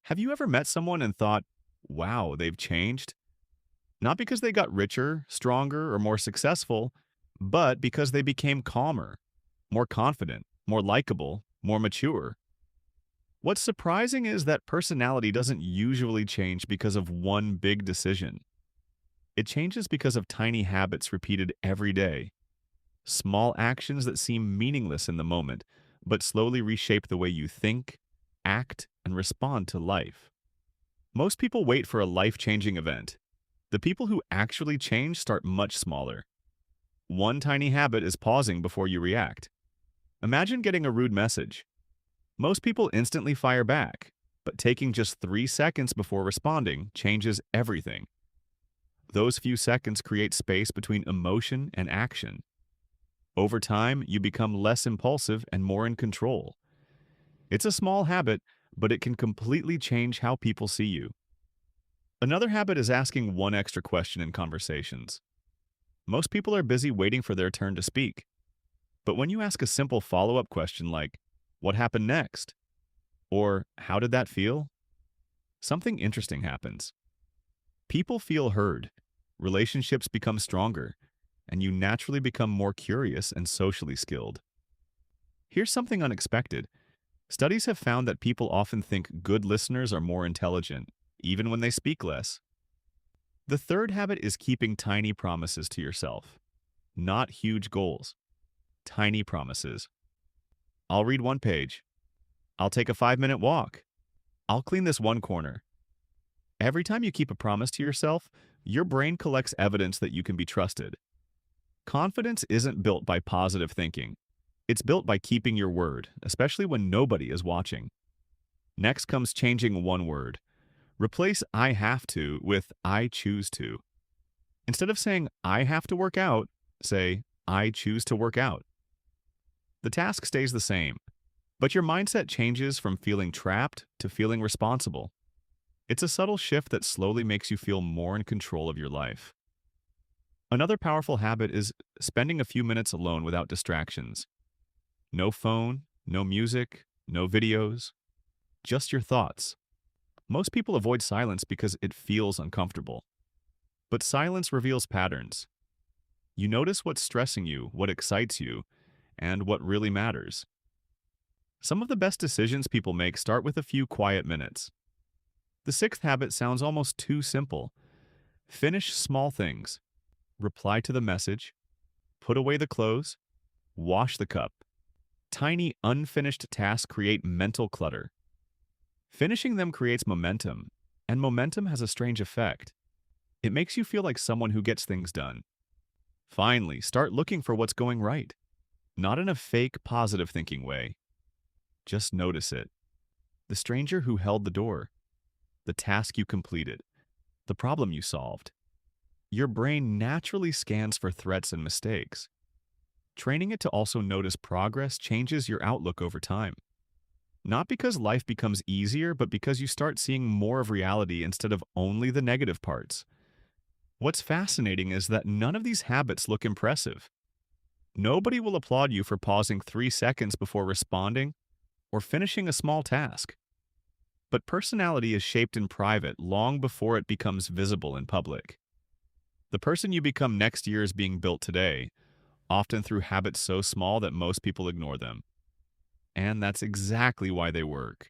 Have you ever met someone and thought, wow, they've changed? Not because they got richer, stronger, or more successful, but because they became calmer, more confident, more likable, more mature. What's surprising is that personality doesn't usually change because of one big decision. It changes because of tiny habits repeated every day, small actions that seem meaningless in the moment, but slowly reshape the way you think, act, and respond to life. Most people wait for a life-changing event. The people who actually change start much smaller. One tiny habit is pausing before you react. Imagine getting a rude message. Most people instantly fire back, but taking just 3 seconds before responding changes everything. Those few seconds create space between emotion and action. Over time, you become less impulsive and more in control. It's a small habit, but it can completely change how people see you. Another habit is asking one extra question in conversations. Most people are busy waiting for their turn to speak. But when you ask a simple follow-up question like, what happened next? Or how did that feel? Something interesting happens. People feel heard, relationships become stronger, and you naturally become more curious and socially skilled. Here's something unexpected. Studies have found that people often think good listeners are more intelligent, even when they speak less. The third habit is keeping tiny promises to yourself, not huge goals. Tiny promises. I'll read one page. I'll take a 5-minute walk. I'll clean this one corner. Every time you keep a promise to yourself, your brain collects evidence that you can be trusted. Confidence isn't built by positive thinking. It's built by keeping your word, especially when nobody is watching. Next comes changing one word. Replace I have to with I choose to. Instead of saying I have to work out, say I choose to work out. The task stays the same, but your mindset changes from feeling trapped to feeling responsible. It's a subtle shift that slowly makes you feel more in control of your life. Another powerful habit is spending a few minutes alone without distractions. No phone, no music, no videos, just your thoughts. Most people avoid silence because it feels uncomfortable. But silence reveals patterns. You notice what's stressing you, what excites you, and what really matters. Some of the best decisions people make start with a few quiet minutes. The sixth habit sounds almost too simple. Finish small things. Reply to the message. Put away the clothes. Wash the cup. Tiny, unfinished tasks create mental clutter. Finishing them creates momentum, and momentum has a strange effect. It makes you feel like someone who gets things done. Finally, start looking for what's going right. Not in a fake, positive thinking way. Just notice it. The stranger who held the door. The task you completed. The problem you solved. Your brain naturally scans for threats and mistakes. Training it to also notice progress changes your outlook over time. Not because life becomes easier, but because you start seeing more of reality instead of only the negative parts. What's fascinating is that none of these habits look impressive. Nobody will applaud you for pausing 3 seconds before responding or finishing a small task. But personality is shaped in private long before it becomes visible in public. The person you become next year is being built today, often through habits so small that most people ignore them. And that's exactly why they work.